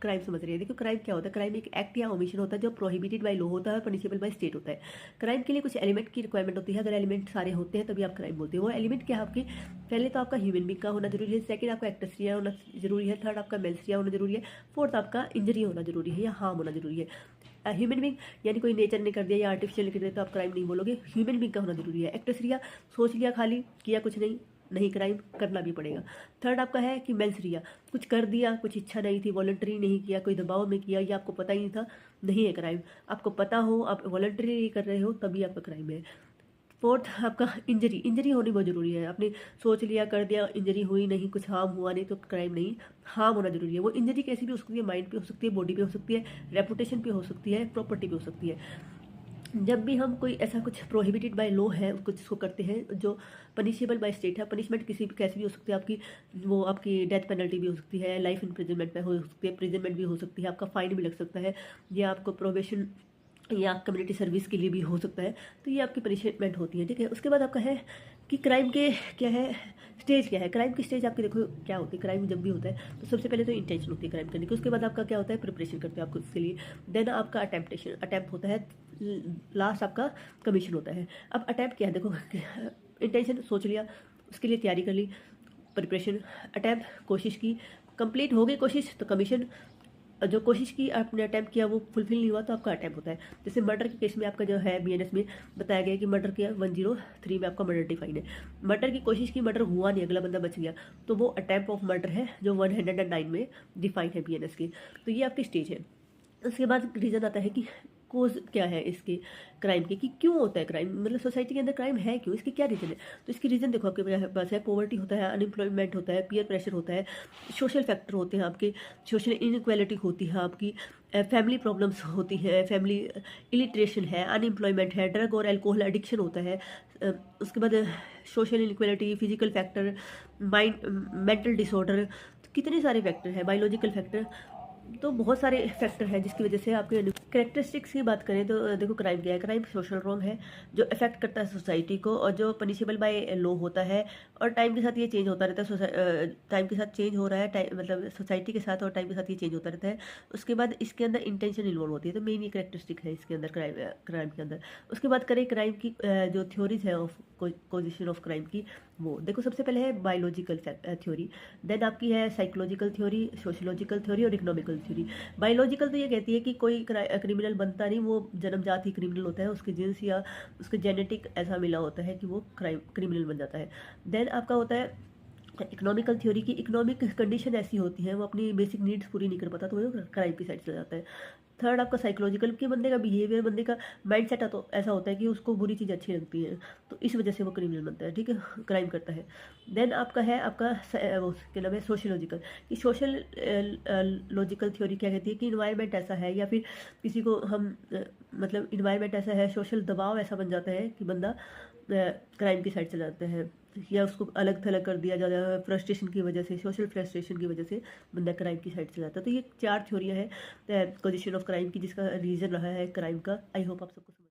Crime समझ रहे हैं। देखो क्राइम क्या होता है, क्राइम एक एक्ट या ओमिशन होता है जो प्रोहिबिटेड बाय लॉ होता है, पनिशेबल बाय स्टेट होता है। क्राइम के लिए कुछ एलिमेंट की रिक्वायरमेंट होती है, अगर एलिमेंट सारे होते हैं तभी आप क्राइम बोलते हो। वो एलिमेंट क्या है आपकी, पहले तो आपका ह्यूमन बींग का होना जरूरी है, सेकंड आपका एक्टसरिया होना जरूरी है, थर्ड आपका मेल्सिया होना जरूरी है, फोर्थ आपका इंजरी होना जरूरी है या हार्म होना जरूरी है। ह्यूमन बींग यानी कोई नेचर ने कर दिया या आर्टिफिशियल ने कर दिया तो आप क्राइम नहीं बोलोगे, ह्यूमन बींग का होना जरूरी है। एक्टसरिया सोच लिया खाली, किया कुछ नहीं, नहीं क्राइम, करना भी पड़ेगा। थर्ड आपका है कि मेल्सरिया, कुछ कर दिया, कुछ इच्छा नहीं थी, वॉलंटरी नहीं किया, कोई दबाव में किया या आपको पता ही नहीं था, नहीं है क्राइम। आपको पता हो, आप वॉलंटरी कर रहे हो, तभी आपका क्राइम है। फोर्थ आपका इंजरी, इंजरी होनी बहुत जरूरी है। आपने सोच लिया, कर दिया, इंजरी हुई नहीं, कुछ हार्म हुआ नहीं तो क्राइम नहीं, हार्म होना जरूरी है। वो इंजरी कैसी भी हो सकती है, माइंड पे हो सकती है, बॉडी पे हो सकती है, रेपुटेशन पे हो सकती है, प्रॉपर्टी पे हो सकती है। जब भी हम कोई ऐसा कुछ प्रोहिबिटेड बाय लॉ है कुछ जिसको करते हैं जो पनिशेबल बाय स्टेट है, पनिशमेंट किसी भी कैसी भी हो सकती है आपकी, वो आपकी डेथ पेनल्टी भी हो सकती है, लाइफ इम्प्रिजनमेंट में हो सकती है, प्रिजनमेंट भी हो सकती है, आपका फाइन भी लग सकता है, या आपको प्रोबेशन या कम्युनिटी सर्विस के लिए भी हो सकता है। तो ये आपकी पनिशमेंट होती है, ठीक है। उसके बाद आपका है कि क्राइम के क्या है, स्टेज क्या है। क्राइम की स्टेज आपकी देखो क्या होती है, क्राइम जब भी होता है तो सबसे पहले तो इंटेंशन होती है क्राइम करने की, उसके बाद आपका क्या होता है, प्रिपरेशन करते हो आपको उसके लिए, देन आपका अटेम्प्टेशन, अटेम्प्ट होता है, लास्ट आपका कमीशन होता है। अब अटैम्प्ट क्या है, देखो इंटेंशन सोच लिया, उसके लिए तैयारी कर ली, प्रिपरेशन, अटैम्प्ट कोशिश की, कंप्लीट हो गई कोशिश तो कमीशन, जो कोशिश की आपने अटैम्प्ट किया वो फुलफिल नहीं हुआ तो आपका अटैम्प्ट होता है। जैसे मर्डर के केस में आपका जो है बीएनएस में बताया गया है कि मर्डर किया 103 में आपका मर्डर डिफाइन है, मर्डर की कोशिश की, मर्डर हुआ नहीं, अगला बंदा बच गया, तो वो अटैम्प्ट ऑफ मर्डर है जो 109 में डिफाइन है बीएनएस की। तो ये आपकी स्टेज है। उसके बाद रीज़न आता है कि कोज क्या है इसके क्राइम के, कि क्यों होता है क्राइम, मतलब सोसाइटी के अंदर क्राइम है क्यों, इसके क्या रीज़न है। तो इसकी रीज़न देखो आपके पास है, पॉवर्टी होता है, अनएम्प्लॉयमेंट होता है, पीयर प्रेशर होता है, सोशल फैक्टर होते हैं आपके, सोशल इनइक्वालिटी होती है आपकी, फैमिली प्रॉब्लम्स होती है, फैमिली इलिट्रेशन है, अनएम्प्लॉयमेंट है, ड्रग और अल्कोहल एडिक्शन होता है, उसके बाद social inequality, physical factor, mind mental disorder, कितने सारे फैक्टर हैं, बायोलॉजिकल फैक्टर, तो बहुत सारे फैक्टर हैं जिसकी वजह से आपके कैरेक्टरिस्टिक्स की बात करें तो देखो क्राइम क्या है, क्राइम सोशल रॉन्ग है जो इफेक्ट करता है सोसाइटी को और जो पनिशेबल बाय लॉ होता है, और टाइम के साथ ये चेंज होता रहता है, टाइम के साथ चेंज हो रहा है, मतलब सोसाइटी के साथ और टाइम के साथ ये चेंज होता रहता है। उसके बाद इसके अंदर इंटेंशन इन्वॉल्व होती है, तो मेन ये कैरेक्टरिस्टिक है इसके अंदर क्राइम के अंदर। उसके बाद करें क्राइम की जो थ्योरीज है ऑफ कोजिशन ऑफ क्राइम की, वो देखो सबसे पहले है बायोलॉजिकल थ्योरी, देन आपकी है साइकोलॉजिकल थ्योरी, सोशियोलॉजिकल थ्योरी और इकोनॉमिकल थ्योरी। बायोलॉजिकल तो ये कहती है कि कोई क्रिमिनल बनता नहीं, वो जन्मजात ही क्रिमिनल होता है, उसके जीन्स या उसके जेनेटिक ऐसा मिला होता है कि वो क्रिमिनल बन जाता है। देन आपका होता है इकोनॉमिकल थ्योरी की, इकोनॉमिक कंडीशन ऐसी होती है वो अपनी बेसिक नीड्स पूरी नहीं कर पाता तो वो क्राइम की साइड चला जाता है। थर्ड आपका साइकोलॉजिकल, कि बंदे का बिहेवियर, बंदे का माइंडसेट तो ऐसा होता है कि उसको बुरी चीज़ अच्छी लगती है तो इस वजह से वो क्रिमिनल बनता है, ठीक है, क्राइम करता है। देन आपका है आपका वो क्या नाम है, सोशियोलॉजिकल, कि सोशल लॉजिकल थ्योरी क्या कहती है कि इन्वायरमेंट ऐसा है या फिर किसी को हम मतलब इन्वायरमेंट ऐसा है, सोशल दबाव ऐसा बन जाता है कि बंदा क्राइम की साइड चला जाता है, या उसको अलग थलग कर दिया जाता है, फ्रस्ट्रेशन की वजह से, सोशल फ्रस्ट्रेशन की वजह से बंदा क्राइम की साइड चला जाता है। तो ये 4 थ्योरियाँ हैं पोजीशन ऑफ क्राइम की जिसका रीज़न रहा है क्राइम का। आई होप आप सबको समझ